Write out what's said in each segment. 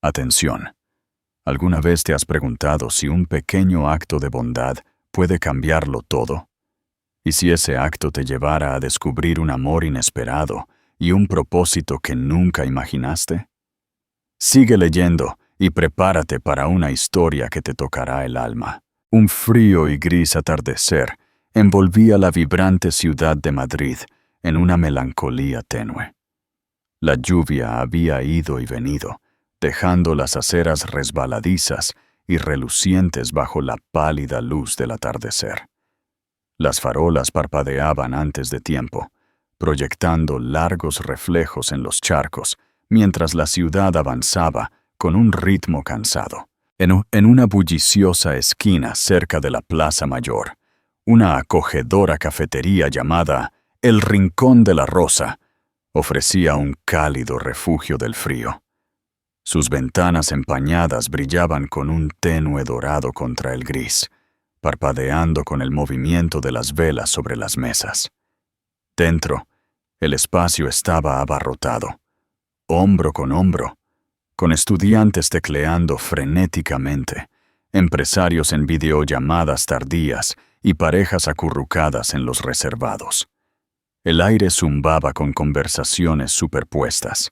Atención. ¿Alguna vez te has preguntado si un pequeño acto de bondad puede cambiarlo todo? ¿Y si ese acto te llevara a descubrir un amor inesperado y un propósito que nunca imaginaste? Sigue leyendo y prepárate para una historia que te tocará el alma. Un frío y gris atardecer envolvía la vibrante ciudad de Madrid en una melancolía tenue. La lluvia había ido y venido, dejando las aceras resbaladizas y relucientes bajo la pálida luz del atardecer. Las farolas parpadeaban antes de tiempo, proyectando largos reflejos en los charcos, mientras la ciudad avanzaba con un ritmo cansado. En una bulliciosa esquina cerca de la Plaza Mayor, una acogedora cafetería llamada El Rincón de la Rosa ofrecía un cálido refugio del frío. Sus ventanas empañadas brillaban con un tenue dorado contra el gris, parpadeando con el movimiento de las velas sobre las mesas. Dentro, el espacio estaba abarrotado, hombro con estudiantes tecleando frenéticamente, empresarios en videollamadas tardías y parejas acurrucadas en los reservados. El aire zumbaba con conversaciones superpuestas,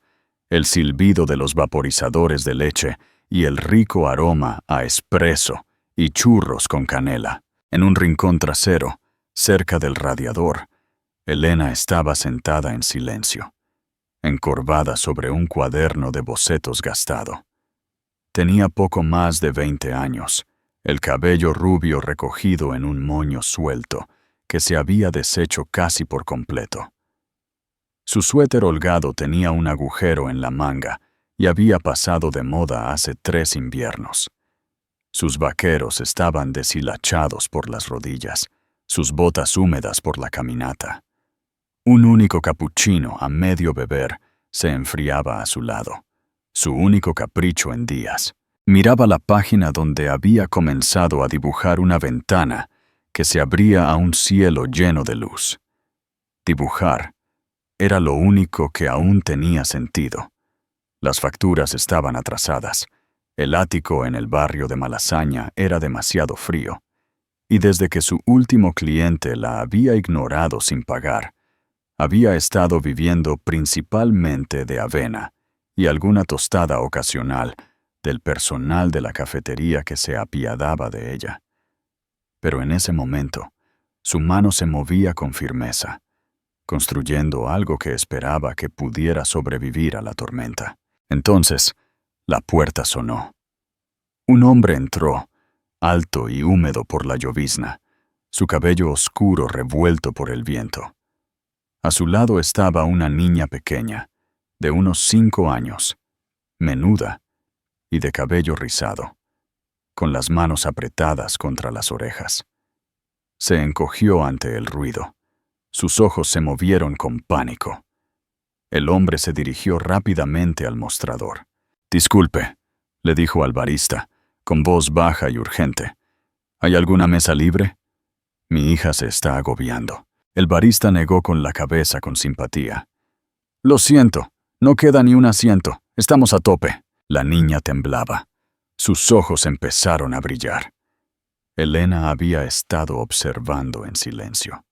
el silbido de los vaporizadores de leche y el rico aroma a espresso y churros con canela. En un rincón trasero, cerca del radiador, Elena estaba sentada en silencio, encorvada sobre un cuaderno de bocetos gastado. Tenía poco más de 20 años, el cabello rubio recogido en un moño suelto que se había deshecho casi por completo. Su suéter holgado tenía un agujero en la manga y había pasado de moda hace 3 inviernos. Sus vaqueros estaban deshilachados por las rodillas, sus botas húmedas por la caminata. Un único capuchino a medio beber se enfriaba a su lado, su único capricho en días. Miraba la página donde había comenzado a dibujar una ventana que se abría a un cielo lleno de luz. Dibujar era lo único que aún tenía sentido. Las facturas estaban atrasadas. El ático en el barrio de Malasaña era demasiado frío, y desde que su último cliente la había ignorado sin pagar, había estado viviendo principalmente de avena y alguna tostada ocasional del personal de la cafetería que se apiadaba de ella. Pero en ese momento, su mano se movía con firmeza, construyendo algo que esperaba que pudiera sobrevivir a la tormenta. Entonces, la puerta sonó. Un hombre entró, alto y húmedo por la llovizna, su cabello oscuro revuelto por el viento. A su lado estaba una niña pequeña, de unos 5 años, menuda y de cabello rizado, con las manos apretadas contra las orejas. Se encogió ante el ruido. Sus ojos se movieron con pánico. El hombre se dirigió rápidamente al mostrador. «Disculpe», le dijo al barista, con voz baja y urgente. «¿Hay alguna mesa libre? Mi hija se está agobiando». El barista negó con la cabeza con simpatía. «Lo siento, no queda ni un asiento. Estamos a tope». La niña temblaba. Sus ojos empezaron a brillar. Elena había estado observando en silencio.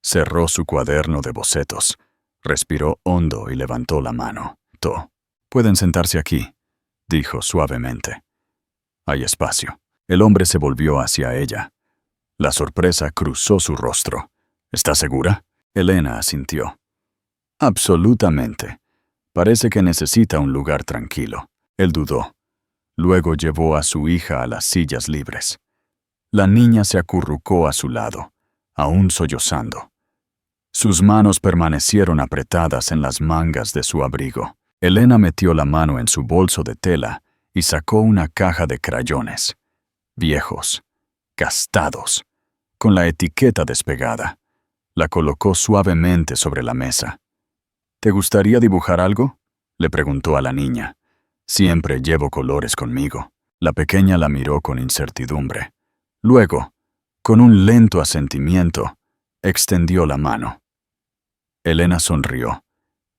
Cerró su cuaderno de bocetos, respiró hondo y levantó la mano. «Pueden sentarse aquí», dijo suavemente. «Hay espacio». El hombre se volvió hacia ella. La sorpresa cruzó su rostro. «¿Está segura?» Elena asintió. «Absolutamente. Parece que necesita un lugar tranquilo». Él dudó. Luego llevó a su hija a las sillas libres. La niña se acurrucó a su lado, aún sollozando. Sus manos permanecieron apretadas en las mangas de su abrigo. Elena metió la mano en su bolso de tela y sacó una caja de crayones, viejos, gastados, con la etiqueta despegada. La colocó suavemente sobre la mesa. «¿Te gustaría dibujar algo?», le preguntó a la niña. «Siempre llevo colores conmigo». La pequeña la miró con incertidumbre. Luego, con un lento asentimiento, extendió la mano. Elena sonrió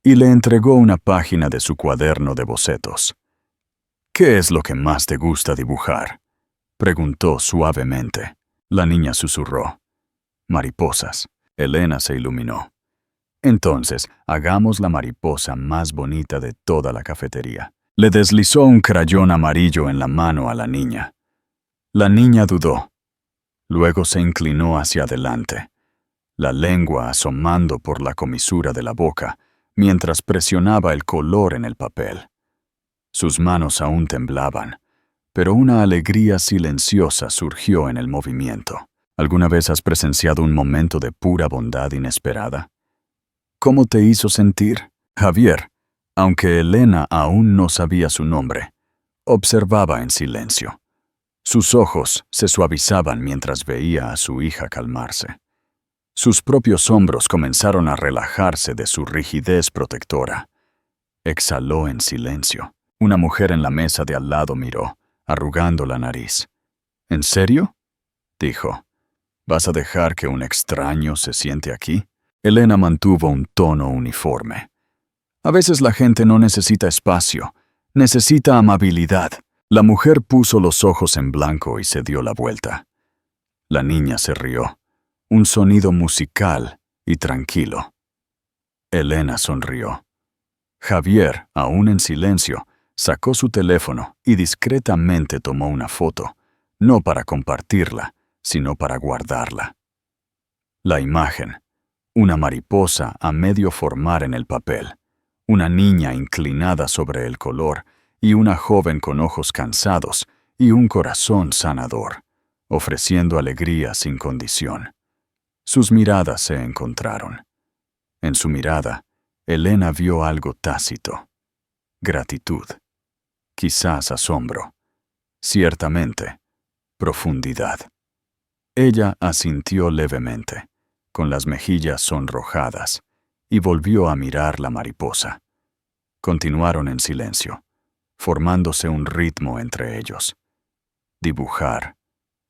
y le entregó una página de su cuaderno de bocetos. ¿Qué es lo que más te gusta dibujar? Preguntó suavemente. La niña susurró. Mariposas. Elena se iluminó. Entonces, hagamos la mariposa más bonita de toda la cafetería. Le deslizó un crayón amarillo en la mano a la niña. La niña dudó. Luego se inclinó hacia adelante, la lengua asomando por la comisura de la boca, mientras presionaba el color en el papel. Sus manos aún temblaban, pero una alegría silenciosa surgió en el movimiento. ¿Alguna vez has presenciado un momento de pura bondad inesperada? ¿Cómo te hizo sentir? Javier, aunque Elena aún no sabía su nombre, observaba en silencio. Sus ojos se suavizaban mientras veía a su hija calmarse. Sus propios hombros comenzaron a relajarse de su rigidez protectora. Exhaló en silencio. Una mujer en la mesa de al lado miró, arrugando la nariz. ¿En serio?, dijo. ¿Vas a dejar que un extraño se siente aquí? Elena mantuvo un tono uniforme. A veces la gente no necesita espacio, necesita amabilidad. La mujer puso los ojos en blanco y se dio la vuelta. La niña se rió, un sonido musical y tranquilo. Elena sonrió. Javier, aún en silencio, sacó su teléfono y discretamente tomó una foto, no para compartirla, sino para guardarla. La imagen, una mariposa a medio formar en el papel, una niña inclinada sobre el color y una joven con ojos cansados y un corazón sanador, ofreciendo alegría sin condición. Sus miradas se encontraron. En su mirada, Elena vio algo tácito. Gratitud. Quizás asombro. Ciertamente, profundidad. Ella asintió levemente, con las mejillas sonrojadas, y volvió a mirar la mariposa. Continuaron en silencio, formándose un ritmo entre ellos. Dibujar,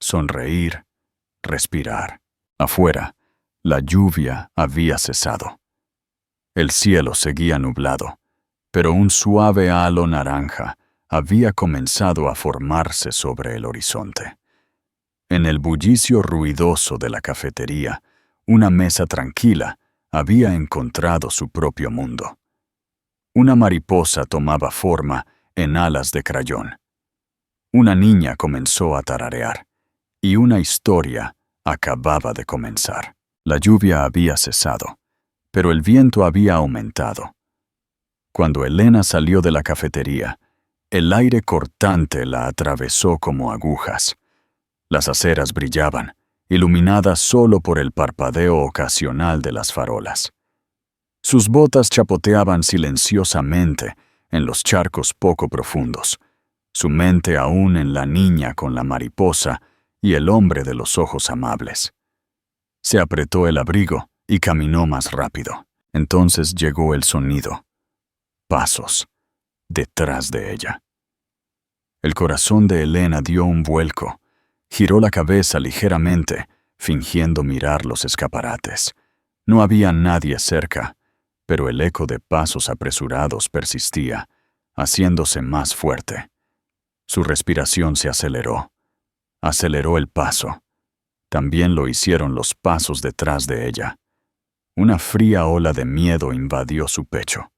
sonreír, respirar. Afuera, la lluvia había cesado. El cielo seguía nublado, pero un suave halo naranja había comenzado a formarse sobre el horizonte. En el bullicio ruidoso de la cafetería, una mesa tranquila había encontrado su propio mundo. Una mariposa tomaba forma en alas de crayón. Una niña comenzó a tararear, y una historia acababa de comenzar. La lluvia había cesado, pero el viento había aumentado. Cuando Elena salió de la cafetería, el aire cortante la atravesó como agujas. Las aceras brillaban, iluminadas solo por el parpadeo ocasional de las farolas. Sus botas chapoteaban silenciosamente en los charcos poco profundos, su mente aún en la niña con la mariposa y el hombre de los ojos amables. Se apretó el abrigo y caminó más rápido. Entonces llegó el sonido. Pasos, detrás de ella. El corazón de Elena dio un vuelco. Giró la cabeza ligeramente, fingiendo mirar los escaparates. No había nadie cerca, pero el eco de pasos apresurados persistía, haciéndose más fuerte. Su respiración se aceleró. Aceleró el paso. También lo hicieron los pasos detrás de ella. Una fría ola de miedo invadió su pecho.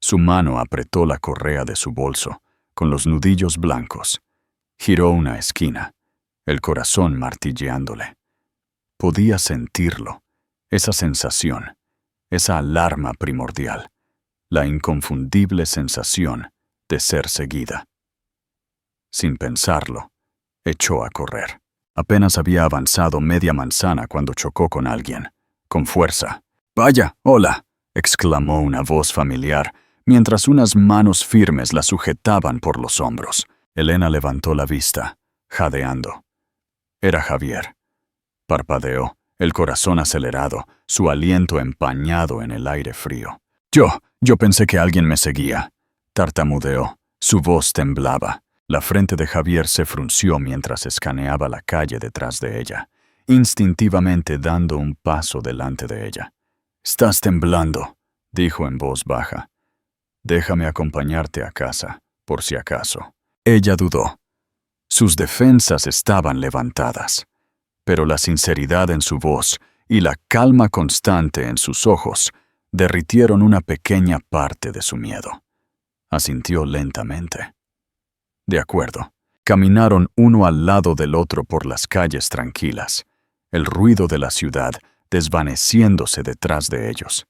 Su mano apretó la correa de su bolso, con los nudillos blancos. Giró una esquina, el corazón martilleándole. Podía sentirlo, esa sensación, esa alarma primordial, la inconfundible sensación de ser seguida. Sin pensarlo, echó a correr. Apenas había avanzado media manzana cuando chocó con alguien, con fuerza. «¡Vaya, hola!», exclamó una voz familiar, mientras unas manos firmes la sujetaban por los hombros. Elena levantó la vista, jadeando. Era Javier. Parpadeó, el corazón acelerado, su aliento empañado en el aire frío. Yo pensé que alguien me seguía», tartamudeó. Su voz temblaba. La frente de Javier se frunció mientras escaneaba la calle detrás de ella, instintivamente dando un paso delante de ella. «Estás temblando», dijo en voz baja. «Déjame acompañarte a casa, por si acaso». Ella dudó. Sus defensas estaban levantadas, pero la sinceridad en su voz y la calma constante en sus ojos derritieron una pequeña parte de su miedo. Asintió lentamente. De acuerdo. Caminaron uno al lado del otro por las calles tranquilas, el ruido de la ciudad desvaneciéndose detrás de ellos.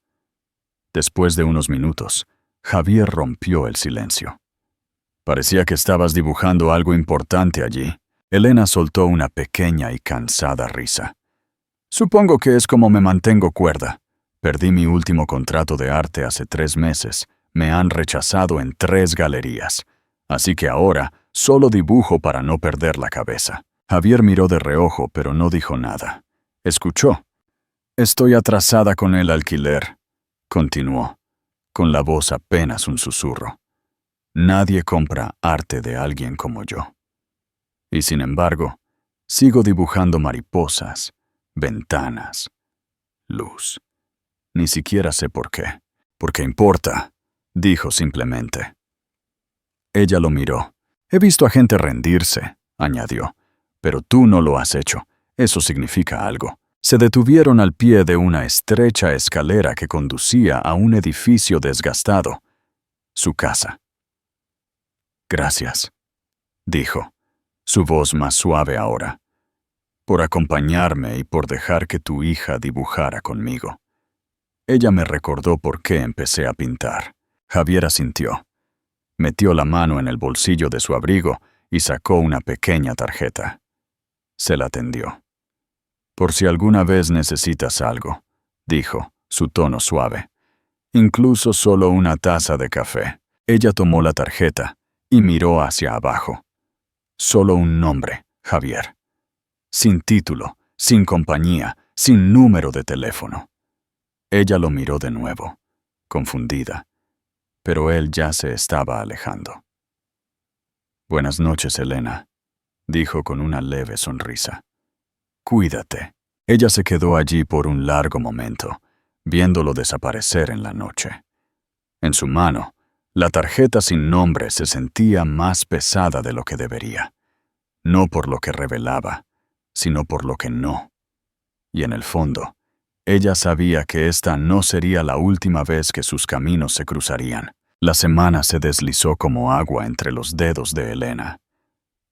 Después de unos minutos, Javier rompió el silencio. Parecía que estabas dibujando algo importante allí. Elena soltó una pequeña y cansada risa. Supongo que es como me mantengo cuerda. Perdí mi último contrato de arte hace 3 meses. Me han rechazado en 3 galerías. Así que ahora solo dibujo para no perder la cabeza. Javier miró de reojo, pero no dijo nada. Escuchó. Estoy atrasada con el alquiler, continuó, con la voz apenas un susurro. Nadie compra arte de alguien como yo. Y sin embargo, sigo dibujando mariposas, ventanas, luz. Ni siquiera sé por qué. Porque importa, dijo simplemente. Ella lo miró. He visto a gente rendirse, añadió, pero tú no lo has hecho. Eso significa algo. Se detuvieron al pie de una estrecha escalera que conducía a un edificio desgastado. Su casa. Gracias, dijo, su voz más suave ahora, por acompañarme y por dejar que tu hija dibujara conmigo. Ella me recordó por qué empecé a pintar. Javier asintió. Metió la mano en el bolsillo de su abrigo y sacó una pequeña tarjeta. Se la tendió. Por si alguna vez necesitas algo, dijo, su tono suave. Incluso solo una taza de café. Ella tomó la tarjeta y miró hacia abajo. Solo un nombre, Javier. Sin título, sin compañía, sin número de teléfono. Ella lo miró de nuevo, confundida, pero él ya se estaba alejando. Buenas noches, Elena, dijo con una leve sonrisa. Cuídate. Ella se quedó allí por un largo momento, viéndolo desaparecer en la noche. En su mano, la tarjeta sin nombre se sentía más pesada de lo que debería. No por lo que revelaba, sino por lo que no. Y en el fondo, ella sabía que esta no sería la última vez que sus caminos se cruzarían. La semana se deslizó como agua entre los dedos de Elena.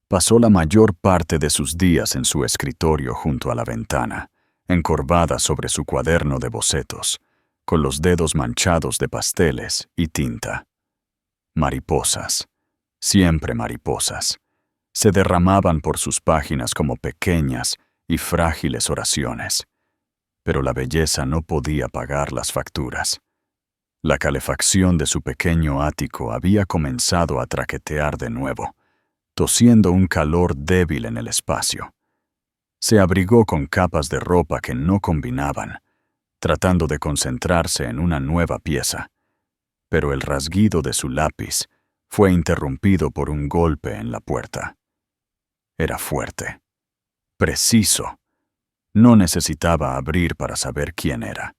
Pasó la mayor parte de sus días en su escritorio junto a la ventana, encorvada sobre su cuaderno de bocetos, con los dedos manchados de pasteles y tinta. Mariposas, siempre mariposas, se derramaban por sus páginas como pequeñas y frágiles oraciones. Pero la belleza no podía pagar las facturas. La calefacción de su pequeño ático había comenzado a traquetear de nuevo, tosiendo un calor débil en el espacio. Se abrigó con capas de ropa que no combinaban, tratando de concentrarse en una nueva pieza, pero el rasguido de su lápiz fue interrumpido por un golpe en la puerta. Era fuerte, preciso. No necesitaba abrir para saber quién era.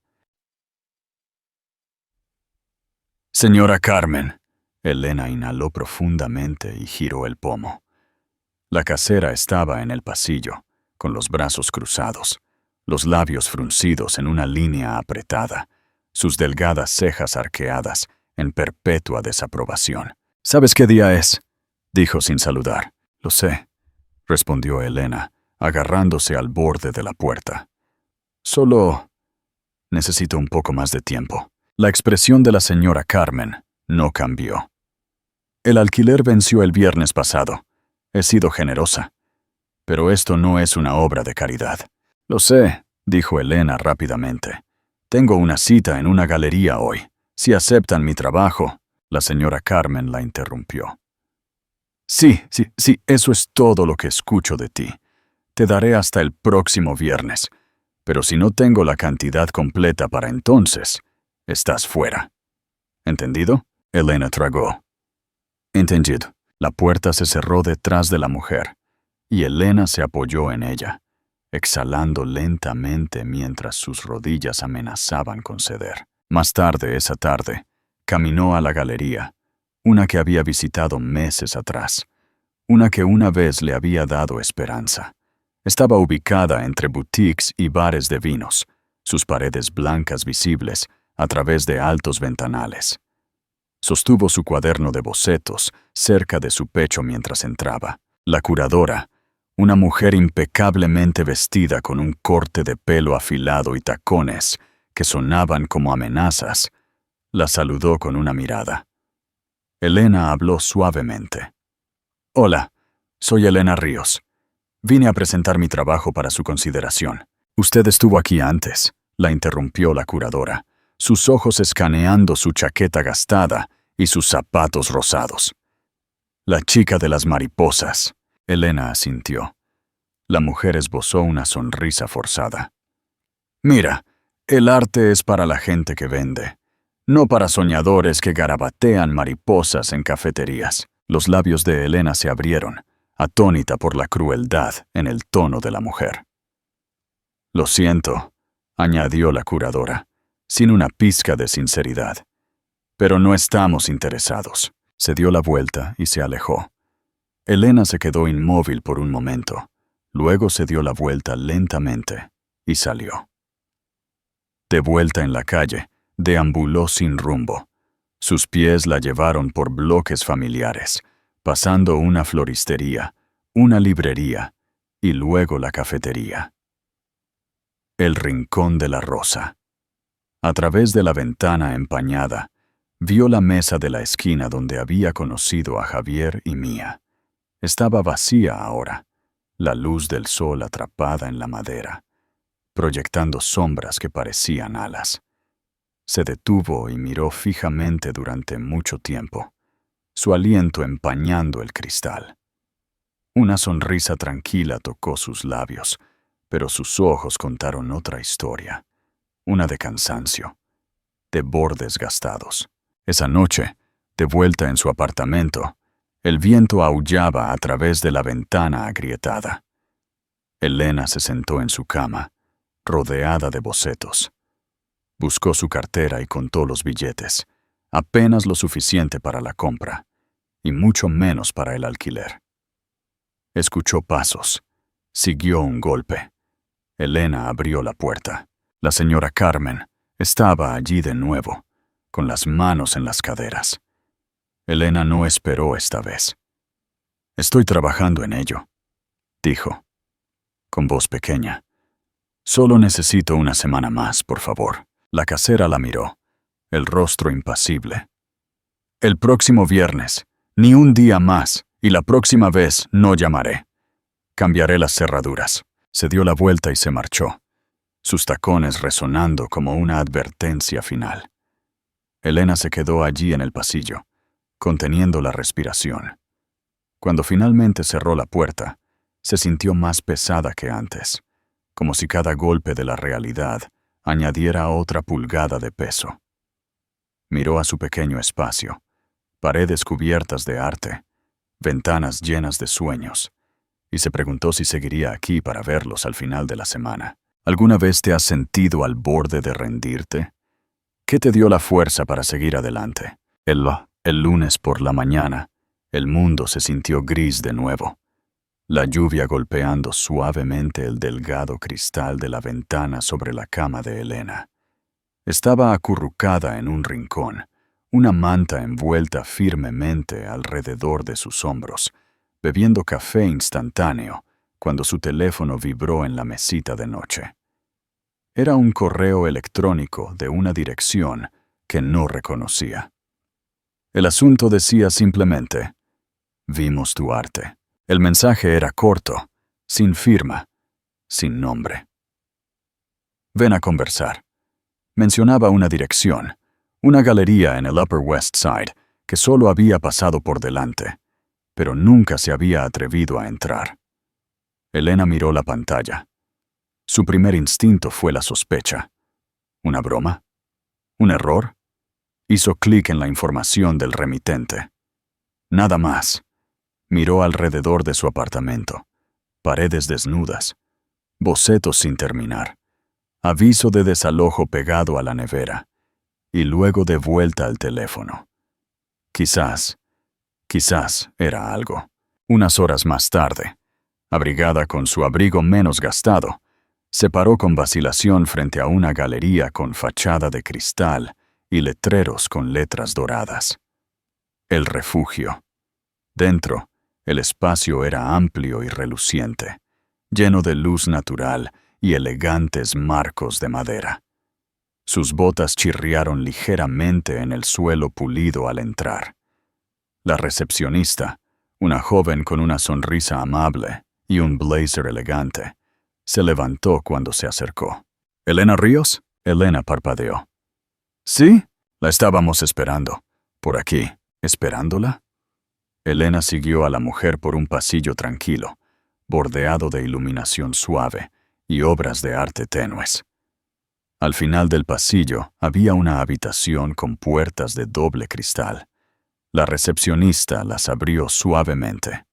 Señora Carmen. Elena inhaló profundamente y giró el pomo. La casera estaba en el pasillo, con los brazos cruzados, los labios fruncidos en una línea apretada, sus delgadas cejas arqueadas en perpetua desaprobación. ¿Sabes qué día es?, dijo sin saludar. Lo sé, respondió Elena, agarrándose al borde de la puerta. Solo necesito un poco más de tiempo. La expresión de la señora Carmen no cambió. El alquiler venció el viernes pasado. He sido generosa. Pero esto no es una obra de caridad. Lo sé, dijo Elena rápidamente. Tengo una cita en una galería hoy. Si aceptan mi trabajo, la señora Carmen la interrumpió. Sí, eso es todo lo que escucho de ti. Te daré hasta el próximo viernes. Pero si no tengo la cantidad completa para entonces, estás fuera. ¿Entendido? Elena tragó. Entendido. La puerta se cerró detrás de la mujer, y Elena se apoyó en ella, exhalando lentamente mientras sus rodillas amenazaban con ceder. Más tarde esa tarde, caminó a la galería, una que había visitado meses atrás, una que una vez le había dado esperanza. Estaba ubicada entre boutiques y bares de vinos, sus paredes blancas visibles a través de altos ventanales. Sostuvo su cuaderno de bocetos cerca de su pecho mientras entraba. La curadora, una mujer impecablemente vestida con un corte de pelo afilado y tacones que sonaban como amenazas, la saludó con una mirada. Elena habló suavemente. «Hola, soy Elena Ríos. Vine a presentar mi trabajo para su consideración». «Usted estuvo aquí antes», la interrumpió la curadora, sus ojos escaneando su chaqueta gastada y sus zapatos rosados. «La chica de las mariposas», Elena asintió. La mujer esbozó una sonrisa forzada. «Mira, el arte es para la gente que vende, no para soñadores que garabatean mariposas en cafeterías». Los labios de Elena se abrieron, atónita por la crueldad en el tono de la mujer. «Lo siento», añadió la curadora, sin una pizca de sinceridad. «Pero no estamos interesados». Se dio la vuelta y se alejó. Elena se quedó inmóvil por un momento. Luego se dio la vuelta lentamente y salió. De vuelta en la calle, deambuló sin rumbo. Sus pies la llevaron por bloques familiares, pasando una floristería, una librería y luego la cafetería. El Rincón de la Rosa. A través de la ventana empañada, vio la mesa de la esquina donde había conocido a Javier y Mía. Estaba vacía ahora, la luz del sol atrapada en la madera, proyectando sombras que parecían alas. Se detuvo y miró fijamente durante mucho tiempo, su aliento empañando el cristal. Una sonrisa tranquila tocó sus labios, pero sus ojos contaron otra historia, una de cansancio, de bordes gastados. Esa noche, de vuelta en su apartamento, el viento aullaba a través de la ventana agrietada. Elena se sentó en su cama, rodeada de bocetos. Buscó su cartera y contó los billetes, apenas lo suficiente para la compra, y mucho menos para el alquiler. Escuchó pasos. Siguió un golpe. Elena abrió la puerta. La señora Carmen estaba allí de nuevo, con las manos en las caderas. Elena no esperó esta vez. «Estoy trabajando en ello», dijo, con voz pequeña. «Solo necesito una semana más, por favor». La casera la miró, el rostro impasible. «El próximo viernes, ni un día más, y la próxima vez no llamaré. Cambiaré las cerraduras». Se dio la vuelta y se marchó, sus tacones resonando como una advertencia final. Elena se quedó allí en el pasillo, conteniendo la respiración. Cuando finalmente cerró la puerta, se sintió más pesada que antes, como si cada golpe de la realidad añadiera otra pulgada de peso. Miró a su pequeño espacio, paredes cubiertas de arte, ventanas llenas de sueños, y se preguntó si seguiría aquí para verlos al final de la semana. ¿Alguna vez te has sentido al borde de rendirte? ¿Qué te dio la fuerza para seguir adelante? El lunes por la mañana, el mundo se sintió gris de nuevo, la lluvia golpeando suavemente el delgado cristal de la ventana sobre la cama de Elena. Estaba acurrucada en un rincón, una manta envuelta firmemente alrededor de sus hombros, bebiendo café instantáneo cuando su teléfono vibró en la mesita de noche. Era un correo electrónico de una dirección que no reconocía. El asunto decía simplemente: «Vimos tu arte». El mensaje era corto, sin firma, sin nombre. «Ven a conversar». Mencionaba una dirección, una galería en el Upper West Side que solo había pasado por delante, pero nunca se había atrevido a entrar. Elena miró la pantalla. Su primer instinto fue la sospecha. ¿Una broma? ¿Un error? Hizo clic en la información del remitente. Nada más. Miró alrededor de su apartamento. Paredes desnudas. Bocetos sin terminar. Aviso de desalojo pegado a la nevera. Y luego de vuelta al teléfono. Quizás era algo. Unas horas más tarde, abrigada con su abrigo menos gastado, se paró con vacilación frente a una galería con fachada de cristal y letreros con letras doradas. El refugio. Dentro, el espacio era amplio y reluciente, lleno de luz natural y elegantes marcos de madera. Sus botas chirriaron ligeramente en el suelo pulido al entrar. La recepcionista, una joven con una sonrisa amable y un blazer elegante, se levantó cuando se acercó. ¿Elena Ríos? Elena parpadeó. ¿Sí? La estábamos esperando. ¿Por aquí? ¿Esperándola? Elena siguió a la mujer por un pasillo tranquilo, bordeado de iluminación suave y obras de arte tenues. Al final del pasillo había una habitación con puertas de doble cristal. La recepcionista las abrió suavemente.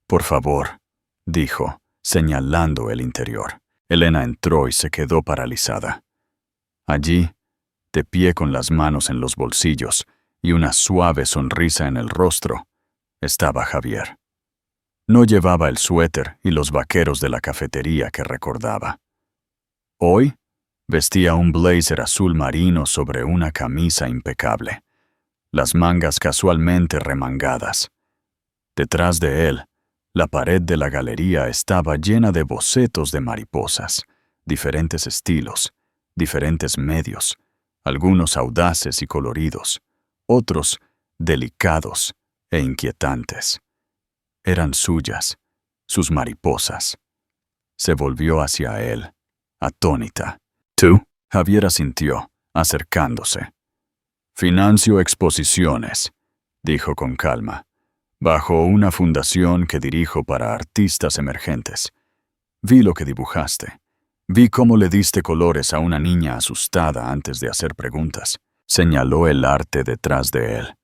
«Por favor», dijo, señalando el interior. Elena entró y se quedó paralizada. Allí, de pie con las manos en los bolsillos y una suave sonrisa en el rostro, estaba Javier. No llevaba el suéter y los vaqueros de la cafetería que recordaba. Hoy, vestía un blazer azul marino sobre una camisa impecable, las mangas casualmente remangadas. Detrás de él, la pared de la galería estaba llena de bocetos de mariposas, diferentes estilos, diferentes medios, algunos audaces y coloridos, otros delicados e inquietantes. Eran suyas, sus mariposas. Se volvió hacia él, atónita. «¿Tú?» Javier asintió, acercándose. «Financio exposiciones», dijo con calma, «bajo una fundación que dirijo para artistas emergentes. Vi lo que dibujaste. Vi cómo le diste colores a una niña asustada antes de hacer preguntas». Señaló el arte detrás de él.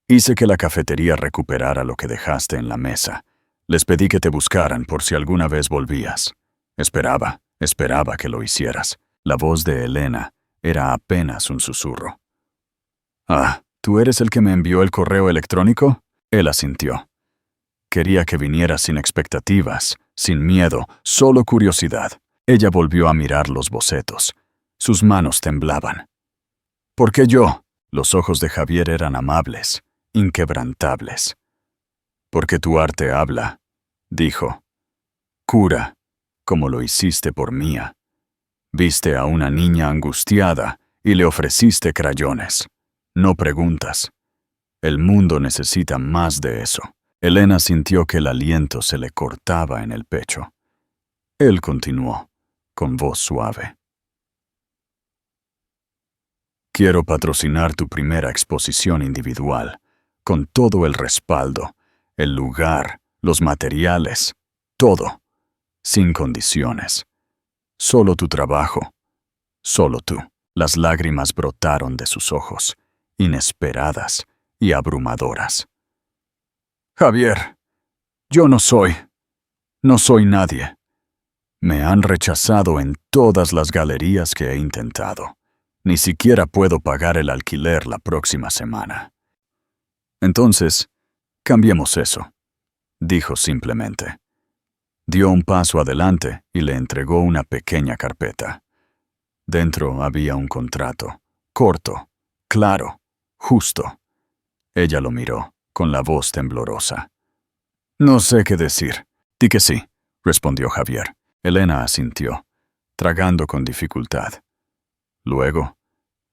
«Hice que la cafetería recuperara lo que dejaste en la mesa. Les pedí que te buscaran por si alguna vez volvías. Esperaba que lo hicieras». La voz de Elena era apenas un susurro. «Ah, ¿tú eres el que me envió el correo electrónico?» Él asintió. «Quería que vinieras sin expectativas, sin miedo, solo curiosidad». Ella volvió a mirar los bocetos. Sus manos temblaban. «¿Por qué yo?» Los ojos de Javier eran amables, inquebrantables. «Porque tu arte habla», dijo. «Cura, como lo hiciste por Mía. Viste a una niña angustiada y le ofreciste crayones. No preguntas. El mundo necesita más de eso». Elena sintió que el aliento se le cortaba en el pecho. Él continuó, con voz suave. «Quiero patrocinar tu primera exposición individual, con todo el respaldo, el lugar, los materiales, todo, sin condiciones. Solo tu trabajo, solo tú». Las lágrimas brotaron de sus ojos, inesperadas y abrumadoras. «Javier, yo no soy nadie. Me han rechazado en todas las galerías que he intentado. Ni siquiera puedo pagar el alquiler la próxima semana». «Entonces, cambiemos eso», dijo simplemente. Dio un paso adelante y le entregó una pequeña carpeta. Dentro había un contrato, corto, claro, justo. Ella lo miró, con la voz temblorosa. «No sé qué decir». «Di que sí», respondió Javier. Elena asintió, tragando con dificultad. Luego,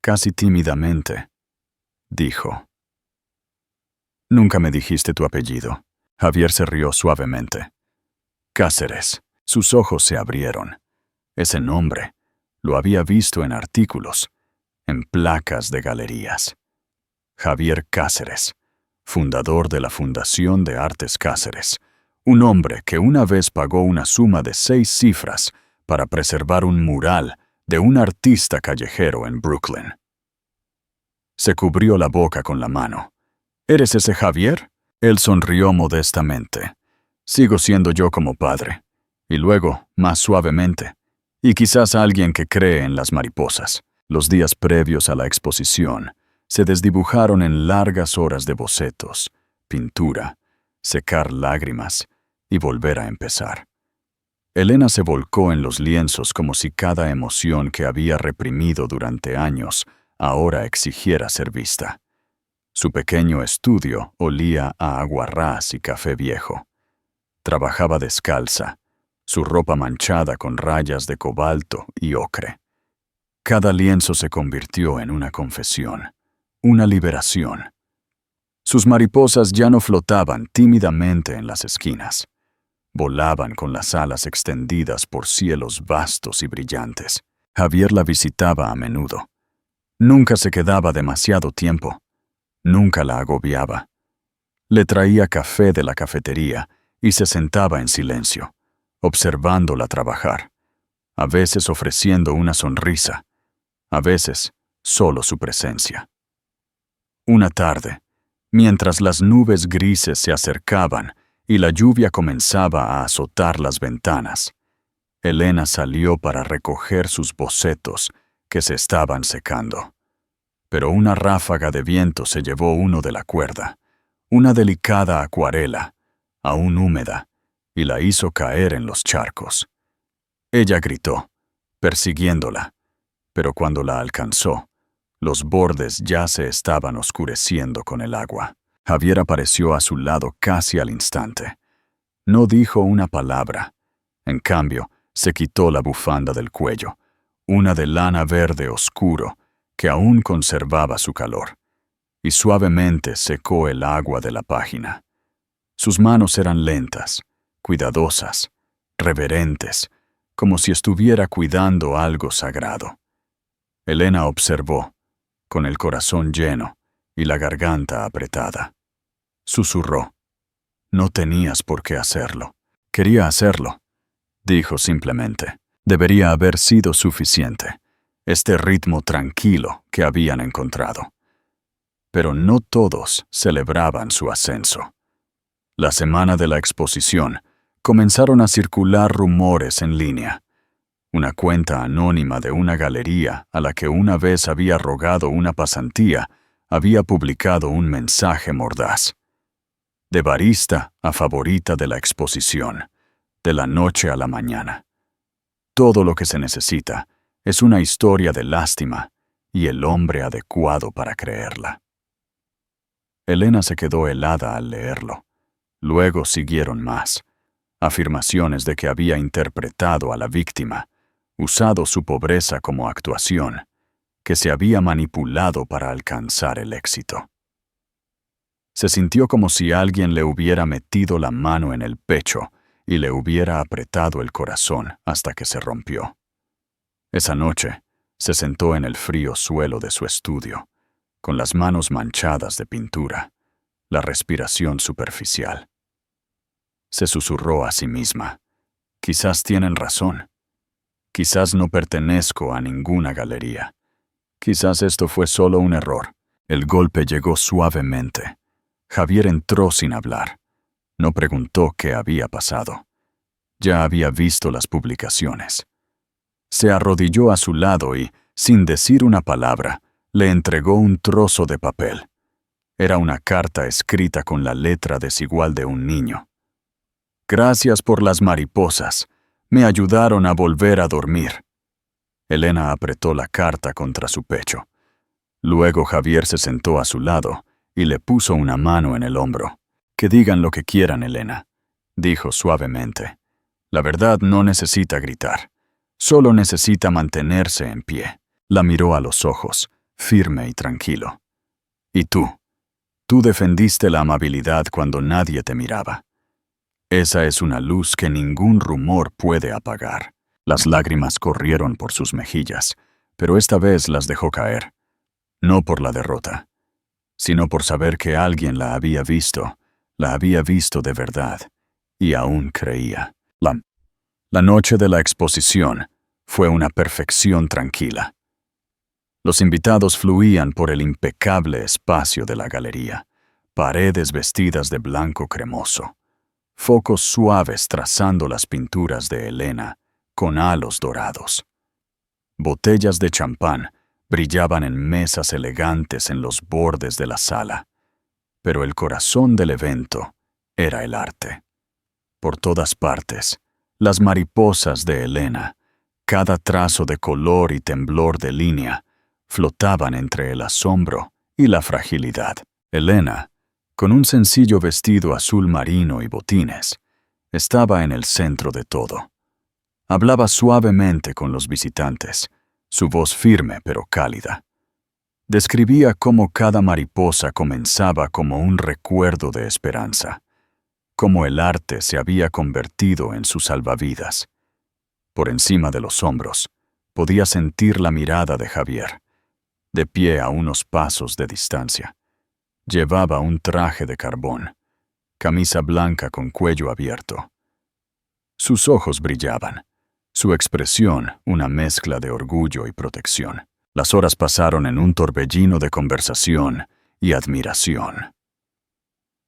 casi tímidamente, dijo: «Nunca me dijiste tu apellido». Javier se rió suavemente. «Cáceres». Sus ojos se abrieron. Ese nombre lo había visto en artículos, en placas de galerías. Javier Cáceres, fundador de la Fundación de Artes Cáceres, un hombre que una vez pagó una suma de 6 cifras para preservar un mural de un artista callejero en Brooklyn. Se cubrió la boca con la mano. «¿Eres ese Javier?» Él sonrió modestamente. «Sigo siendo yo como padre». Y luego, más suavemente, «y quizás alguien que cree en las mariposas». Los días previos a la exposición se desdibujaron en largas horas de bocetos, pintura, secar lágrimas y volver a empezar. Elena se volcó en los lienzos como si cada emoción que había reprimido durante años ahora exigiera ser vista. Su pequeño estudio olía a aguarrás y café viejo. Trabajaba descalza, su ropa manchada con rayas de cobalto y ocre. Cada lienzo se convirtió en una confesión, una liberación. Sus mariposas ya no flotaban tímidamente en las esquinas. Volaban con las alas extendidas por cielos vastos y brillantes. Javier la visitaba a menudo. Nunca se quedaba demasiado tiempo. Nunca la agobiaba. Le traía café de la cafetería y se sentaba en silencio, observándola trabajar, a veces ofreciendo una sonrisa, a veces solo su presencia. Una tarde, mientras las nubes grises se acercaban y la lluvia comenzaba a azotar las ventanas, Elena salió para recoger sus bocetos que se estaban secando. Pero una ráfaga de viento se llevó uno de la cuerda, una delicada acuarela, aún húmeda, y la hizo caer en los charcos. Ella gritó, persiguiéndola, pero cuando la alcanzó, los bordes ya se estaban oscureciendo con el agua. Javier apareció a su lado casi al instante. No dijo una palabra. En cambio, se quitó la bufanda del cuello, una de lana verde oscuro, que aún conservaba su calor, y suavemente secó el agua de la página. Sus manos eran lentas, cuidadosas, reverentes, como si estuviera cuidando algo sagrado. Elena observó, con el corazón lleno y la garganta apretada. Susurró. No tenías por qué hacerlo. Quería hacerlo, dijo simplemente. Debería haber sido suficiente, este ritmo tranquilo que habían encontrado. Pero no todos celebraban su ascenso. La semana de la exposición comenzaron a circular rumores en línea. Una cuenta anónima de una galería a la que una vez había rogado una pasantía había publicado un mensaje mordaz. De barista a favorita de la exposición, de la noche a la mañana. Todo lo que se necesita es una historia de lástima y el hombre adecuado para creerla. Elena se quedó helada al leerlo. Luego siguieron más. Afirmaciones de que había interpretado a la víctima, usado su pobreza como actuación, que se había manipulado para alcanzar el éxito. Se sintió como si alguien le hubiera metido la mano en el pecho y le hubiera apretado el corazón hasta que se rompió. Esa noche, se sentó en el frío suelo de su estudio, con las manos manchadas de pintura, la respiración superficial. Se susurró a sí misma. Quizás tienen razón. Quizás no pertenezco a ninguna galería. Quizás esto fue solo un error. El golpe llegó suavemente. Javier entró sin hablar. No preguntó qué había pasado. Ya había visto las publicaciones. Se arrodilló a su lado y, sin decir una palabra, le entregó un trozo de papel. Era una carta escrita con la letra desigual de un niño. Gracias por las mariposas. Me ayudaron a volver a dormir. Elena apretó la carta contra su pecho. Luego Javier se sentó a su lado y le puso una mano en el hombro. Que digan lo que quieran, Elena, dijo suavemente. La verdad no necesita gritar. Solo necesita mantenerse en pie. La miró a los ojos, firme y tranquilo. ¿Y tú? Tú defendiste la amabilidad cuando nadie te miraba. Esa es una luz que ningún rumor puede apagar. Las lágrimas corrieron por sus mejillas, pero esta vez las dejó caer. No por la derrota, sino por saber que alguien la había visto de verdad, y aún creía. La noche de la exposición fue una perfección tranquila. Los invitados fluían por el impecable espacio de la galería, paredes vestidas de blanco cremoso, focos suaves trazando las pinturas de Elena con halos dorados. Botellas de champán brillaban en mesas elegantes en los bordes de la sala, pero el corazón del evento era el arte. Por todas partes, las mariposas de Elena, cada trazo de color y temblor de línea, flotaban entre el asombro y la fragilidad. Elena, con un sencillo vestido azul marino y botines, estaba en el centro de todo. Hablaba suavemente con los visitantes, su voz firme pero cálida. Describía cómo cada mariposa comenzaba como un recuerdo de esperanza, cómo el arte se había convertido en su salvavidas. Por encima de los hombros, podía sentir la mirada de Javier, de pie a unos pasos de distancia. Llevaba un traje de carbón, camisa blanca con cuello abierto. Sus ojos brillaban, su expresión una mezcla de orgullo y protección. Las horas pasaron en un torbellino de conversación y admiración.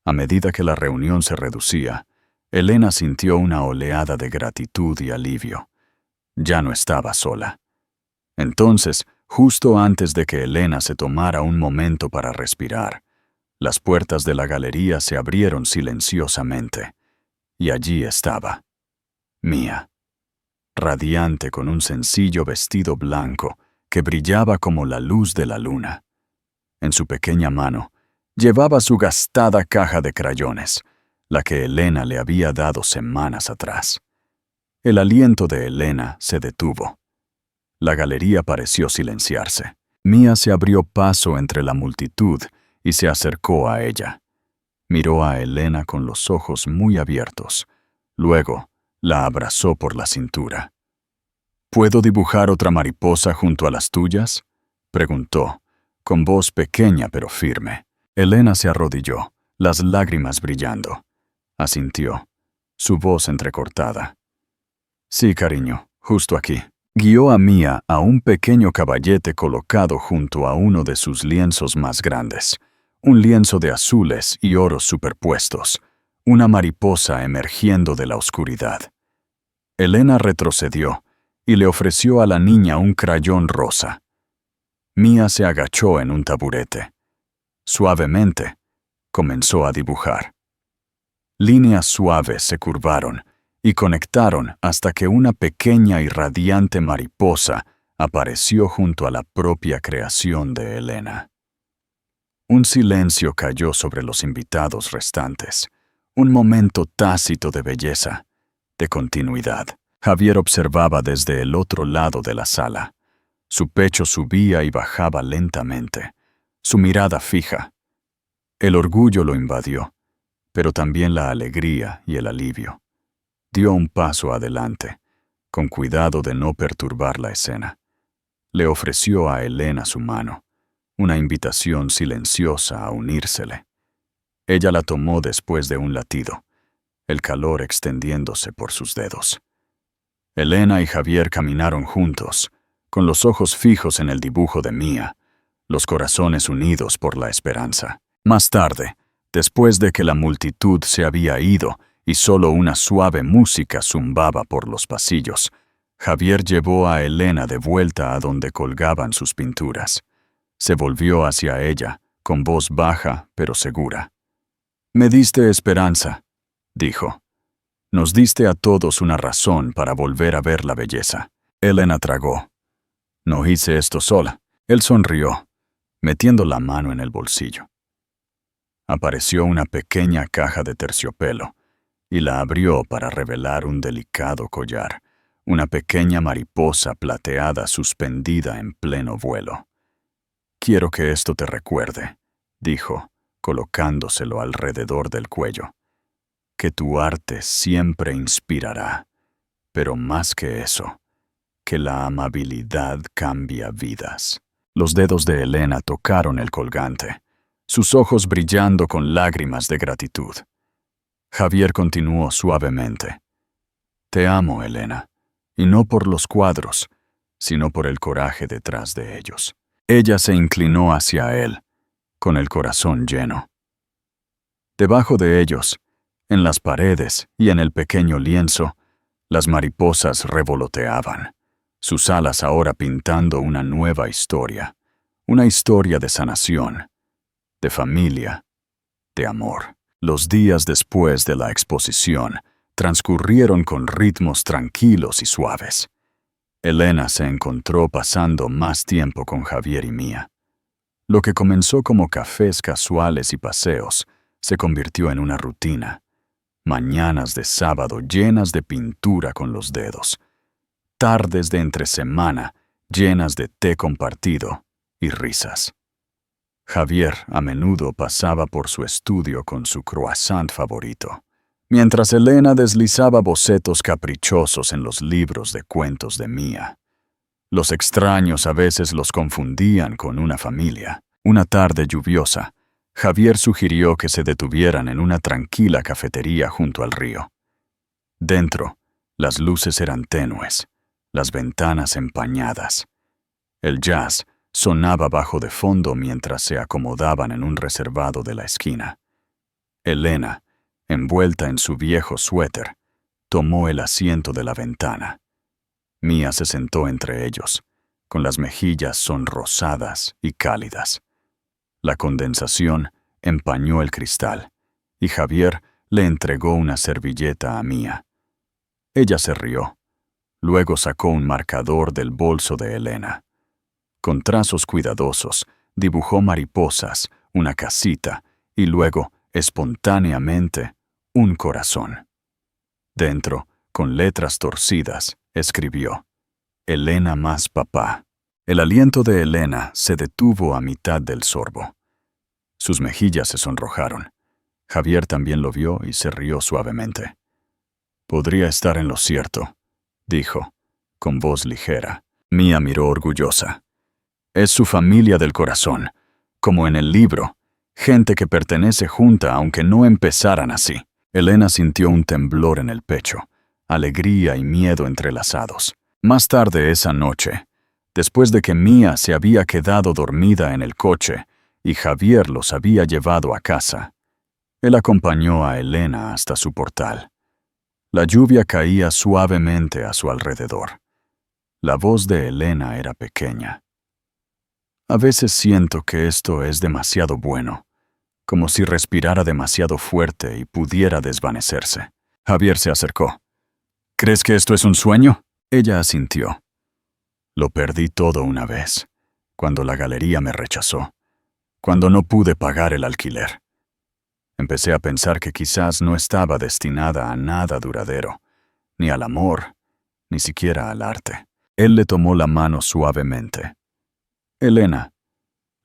A medida que la reunión se reducía, Elena sintió una oleada de gratitud y alivio. Ya no estaba sola. Entonces, justo antes de que Elena se tomara un momento para respirar, las puertas de la galería se abrieron silenciosamente, y allí estaba, Mía, radiante con un sencillo vestido blanco que brillaba como la luz de la luna. En su pequeña mano, llevaba su gastada caja de crayones, la que Elena le había dado semanas atrás. El aliento de Elena se detuvo. La galería pareció silenciarse. Mía se abrió paso entre la multitud y se acercó a ella. Miró a Elena con los ojos muy abiertos. Luego, la abrazó por la cintura. ¿Puedo dibujar otra mariposa junto a las tuyas?, preguntó, con voz pequeña pero firme. Elena se arrodilló, las lágrimas brillando. Asintió, su voz entrecortada. Sí, cariño, justo aquí. Guió a Mía a un pequeño caballete colocado junto a uno de sus lienzos más grandes, un lienzo de azules y oros superpuestos, una mariposa emergiendo de la oscuridad. Elena retrocedió y le ofreció a la niña un crayón rosa. Mía se agachó en un taburete. Suavemente, comenzó a dibujar. Líneas suaves se curvaron y conectaron hasta que una pequeña y radiante mariposa apareció junto a la propia creación de Elena. Un silencio cayó sobre los invitados restantes, un momento tácito de belleza, de continuidad. Javier observaba desde el otro lado de la sala. Su pecho subía y bajaba lentamente, su mirada fija. El orgullo lo invadió, pero también la alegría y el alivio. Dio un paso adelante, con cuidado de no perturbar la escena. Le ofreció a Elena su mano, una invitación silenciosa a unírsele. Ella la tomó después de un latido, el calor extendiéndose por sus dedos. Elena y Javier caminaron juntos, con los ojos fijos en el dibujo de Mía, los corazones unidos por la esperanza. Más tarde, después de que la multitud se había ido y solo una suave música zumbaba por los pasillos, Javier llevó a Elena de vuelta a donde colgaban sus pinturas. Se volvió hacia ella, con voz baja pero segura. «Me diste esperanza», dijo. «Nos diste a todos una razón para volver a ver la belleza». Elena tragó. «No hice esto sola». Él sonrió, metiendo la mano en el bolsillo. Apareció una pequeña caja de terciopelo y la abrió para revelar un delicado collar, una pequeña mariposa plateada suspendida en pleno vuelo. «Quiero que esto te recuerde», dijo, colocándoselo alrededor del cuello. «Que tu arte siempre inspirará, pero más que eso, que la amabilidad cambia vidas». Los dedos de Elena tocaron el colgante, sus ojos brillando con lágrimas de gratitud. Javier continuó suavemente. «Te amo, Elena, y no por los cuadros, sino por el coraje detrás de ellos». Ella se inclinó hacia él, con el corazón lleno. Debajo de ellos, en las paredes y en el pequeño lienzo, las mariposas revoloteaban, sus alas ahora pintando una nueva historia, una historia de sanación, de familia, de amor. Los días después de la exposición transcurrieron con ritmos tranquilos y suaves. Elena se encontró pasando más tiempo con Javier y Mía. Lo que comenzó como cafés casuales y paseos se convirtió en una rutina. Mañanas de sábado llenas de pintura con los dedos. Tardes de entresemana llenas de té compartido y risas. Javier a menudo pasaba por su estudio con su croissant favorito, mientras Elena deslizaba bocetos caprichosos en los libros de cuentos de Mía. Los extraños a veces los confundían con una familia. Una tarde lluviosa, Javier sugirió que se detuvieran en una tranquila cafetería junto al río. Dentro, las luces eran tenues, las ventanas empañadas. El jazz sonaba bajo de fondo mientras se acomodaban en un reservado de la esquina. Elena, envuelta en su viejo suéter, tomó el asiento de la ventana. Mía se sentó entre ellos, con las mejillas sonrosadas y cálidas. La condensación empañó el cristal, y Javier le entregó una servilleta a Mía. Ella se rió. Luego sacó un marcador del bolso de Elena. Con trazos cuidadosos, dibujó mariposas, una casita, y luego, espontáneamente, un corazón. Dentro, con letras torcidas, escribió: Elena más papá. El aliento de Elena se detuvo a mitad del sorbo. Sus mejillas se sonrojaron. Javier también lo vio y se rió suavemente. Podría estar en lo cierto, dijo, con voz ligera. Mía miró orgullosa. Es su familia del corazón, como en el libro, gente que pertenece junta aunque no empezaran así. Elena sintió un temblor en el pecho, alegría y miedo entrelazados. Más tarde esa noche, después de que Mía se había quedado dormida en el coche y Javier los había llevado a casa, él acompañó a Elena hasta su portal. La lluvia caía suavemente a su alrededor. La voz de Elena era pequeña. A veces siento que esto es demasiado bueno, como si respirara demasiado fuerte y pudiera desvanecerse. Javier se acercó. ¿Crees que esto es un sueño? Ella asintió. Lo perdí todo una vez, cuando la galería me rechazó, cuando no pude pagar el alquiler. Empecé a pensar que quizás no estaba destinada a nada duradero, ni al amor, ni siquiera al arte. Él le tomó la mano suavemente. Elena,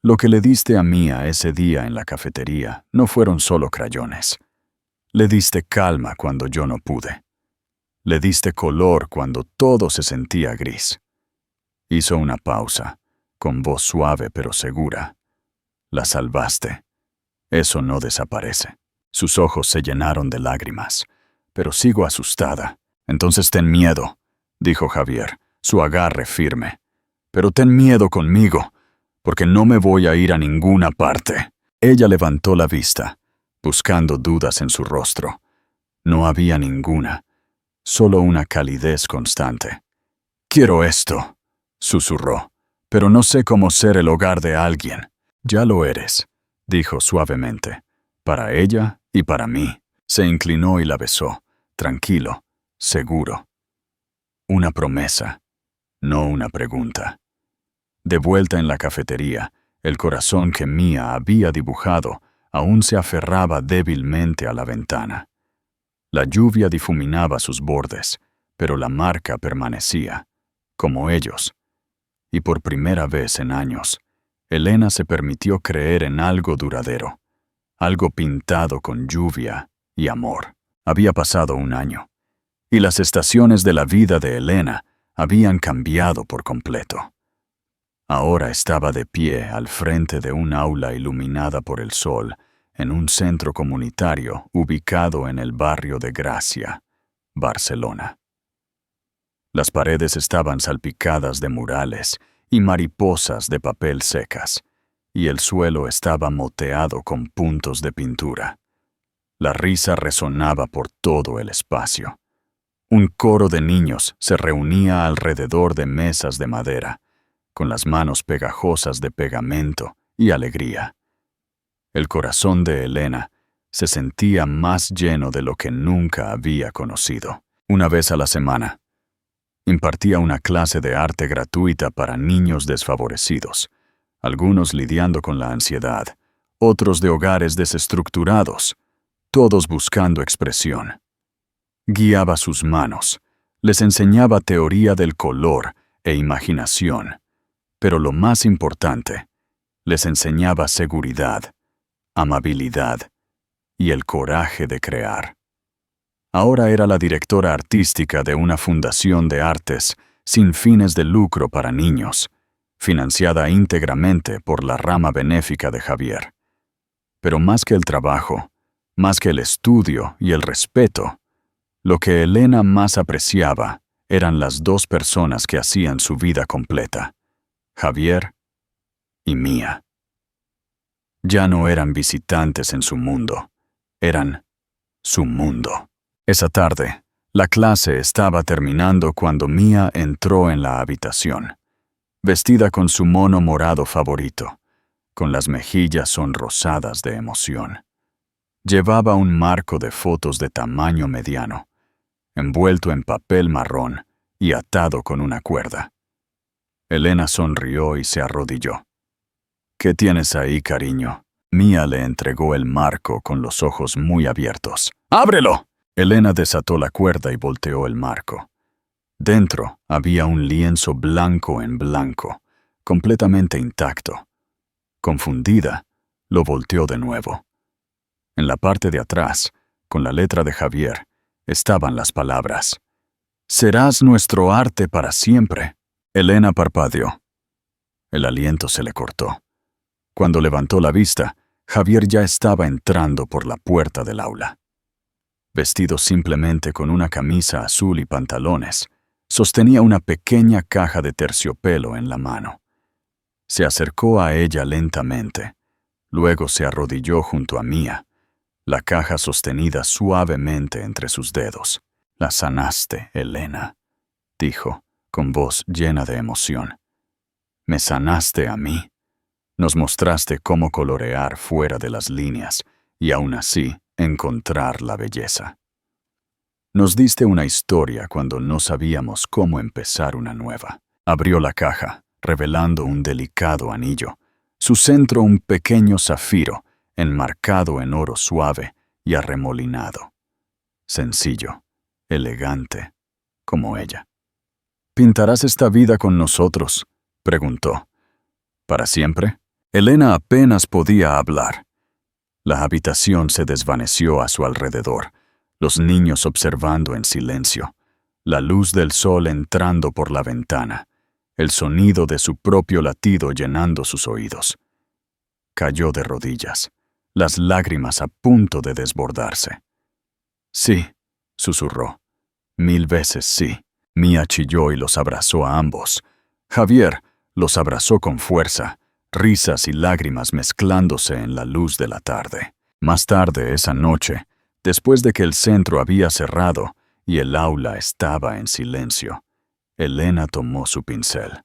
lo que le diste a Mía ese día en la cafetería no fueron solo crayones. Le diste calma cuando yo no pude. Le diste color cuando todo se sentía gris. Hizo una pausa, con voz suave pero segura. La salvaste. Eso no desaparece. Sus ojos se llenaron de lágrimas. Pero sigo asustada. Entonces ten miedo, dijo Javier, su agarre firme. Pero ten miedo conmigo, porque no me voy a ir a ninguna parte. Ella levantó la vista, buscando dudas en su rostro. No había ninguna, solo una calidez constante. Quiero esto, susurró, pero no sé cómo ser el hogar de alguien. Ya lo eres, dijo suavemente, para ella y para mí. Se inclinó y la besó, tranquilo, seguro. Una promesa, no una pregunta. De vuelta en la cafetería, el corazón que Mía había dibujado aún se aferraba débilmente a la ventana. La lluvia difuminaba sus bordes, pero la marca permanecía, como ellos. Y por primera vez en años, Elena se permitió creer en algo duradero, algo pintado con lluvia y amor. Había pasado un año, y las estaciones de la vida de Elena habían cambiado por completo. Ahora estaba de pie al frente de un aula iluminada por el sol en un centro comunitario ubicado en el barrio de Gracia, Barcelona. Las paredes estaban salpicadas de murales y mariposas de papel secas, y el suelo estaba moteado con puntos de pintura. La risa resonaba por todo el espacio. Un coro de niños se reunía alrededor de mesas de madera, con las manos pegajosas de pegamento y alegría. El corazón de Elena se sentía más lleno de lo que nunca había conocido. Una vez a la semana, impartía una clase de arte gratuita para niños desfavorecidos, algunos lidiando con la ansiedad, otros de hogares desestructurados, todos buscando expresión. Guiaba sus manos, les enseñaba teoría del color e imaginación, pero lo más importante, les enseñaba seguridad, amabilidad y el coraje de crear. Ahora era la directora artística de una fundación de artes sin fines de lucro para niños, financiada íntegramente por la rama benéfica de Javier. Pero más que el trabajo, más que el estudio y el respeto, lo que Elena más apreciaba eran las dos personas que hacían su vida completa, Javier y Mía. Ya no eran visitantes en su mundo, eran su mundo. Esa tarde, la clase estaba terminando cuando Mía entró en la habitación, vestida con su mono morado favorito, con las mejillas sonrosadas de emoción. Llevaba un marco de fotos de tamaño mediano, envuelto en papel marrón y atado con una cuerda. Elena sonrió y se arrodilló. «¿Qué tienes ahí, cariño?» Mía le entregó el marco con los ojos muy abiertos. «¡Ábrelo!». Elena desató la cuerda y volteó el marco. Dentro había un lienzo blanco en blanco, completamente intacto. Confundida, lo volteó de nuevo. En la parte de atrás, con la letra de Javier, estaban las palabras: «Serás nuestro arte para siempre». Elena parpadeó. El aliento se le cortó. Cuando levantó la vista, Javier ya estaba entrando por la puerta del aula. Vestido simplemente con una camisa azul y pantalones, sostenía una pequeña caja de terciopelo en la mano. Se acercó a ella lentamente, luego se arrodilló junto a Mía, la caja sostenida suavemente entre sus dedos. «La sanaste, Elena», dijo, con voz llena de emoción. «Me sanaste a mí. Nos mostraste cómo colorear fuera de las líneas y aún así encontrar la belleza. Nos diste una historia cuando no sabíamos cómo empezar una nueva». Abrió la caja, revelando un delicado anillo, su centro un pequeño zafiro enmarcado en oro suave y arremolinado. Sencillo, elegante, como ella. «¿Pintarás esta vida con nosotros?», preguntó. «¿Para siempre?». Elena apenas podía hablar. La habitación se desvaneció a su alrededor, los niños observando en silencio, la luz del sol entrando por la ventana, el sonido de su propio latido llenando sus oídos. Cayó de rodillas, las lágrimas a punto de desbordarse. «Sí», susurró. «1000 veces sí». Mía chilló y los abrazó a ambos. Javier los abrazó con fuerza, risas y lágrimas mezclándose en la luz de la tarde. Más tarde esa noche, después de que el centro había cerrado y el aula estaba en silencio, Elena tomó su pincel.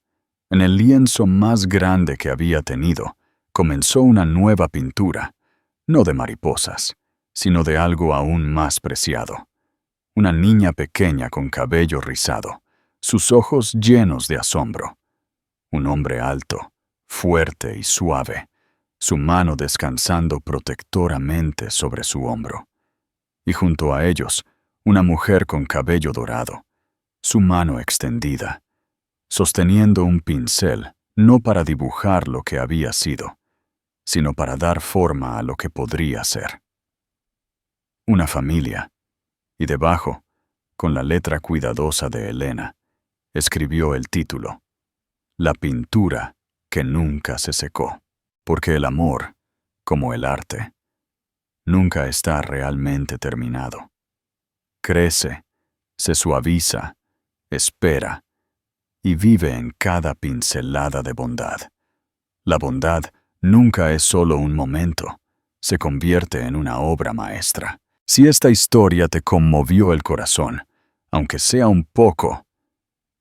En el lienzo más grande que había tenido, comenzó una nueva pintura, no de mariposas, sino de algo aún más preciado. Una niña pequeña con cabello rizado, sus ojos llenos de asombro. Un hombre alto, fuerte y suave, su mano descansando protectoramente sobre su hombro. Y junto a ellos, una mujer con cabello dorado, su mano extendida, sosteniendo un pincel no para dibujar lo que había sido, sino para dar forma a lo que podría ser. Una familia, y debajo, con la letra cuidadosa de Elena, escribió el título: «La pintura que nunca se secó», porque el amor, como el arte, nunca está realmente terminado. Crece, se suaviza, espera y vive en cada pincelada de bondad. La bondad nunca es solo un momento, se convierte en una obra maestra. Si esta historia te conmovió el corazón, aunque sea un poco,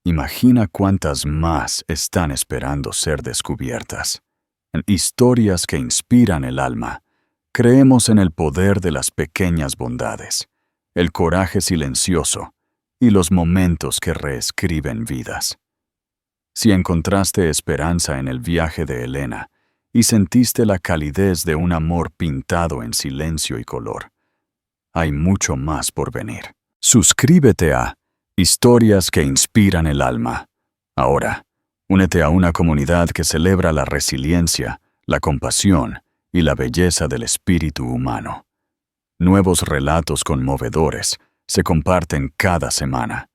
imagina cuántas más están esperando ser descubiertas. Historias que inspiran el alma, Creemos en el poder de las pequeñas bondades, el coraje silencioso y los momentos que reescriben vidas. Si encontraste esperanza en el viaje de Elena y sentiste la calidez de un amor pintado en silencio y color, hay mucho más por venir. Suscríbete a Historias que Inspiran el Alma. Ahora, únete a una comunidad que celebra la resiliencia, la compasión y la belleza del espíritu humano. Nuevos relatos conmovedores se comparten cada semana,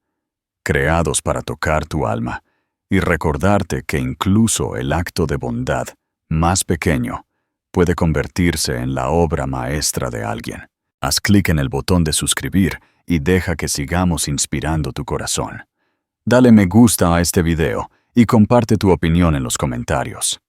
creados para tocar tu alma y recordarte que incluso el acto de bondad más pequeño puede convertirse en la obra maestra de alguien. Haz clic en el botón de suscribir y deja que sigamos inspirando tu corazón. Dale me gusta a este video y comparte tu opinión en los comentarios.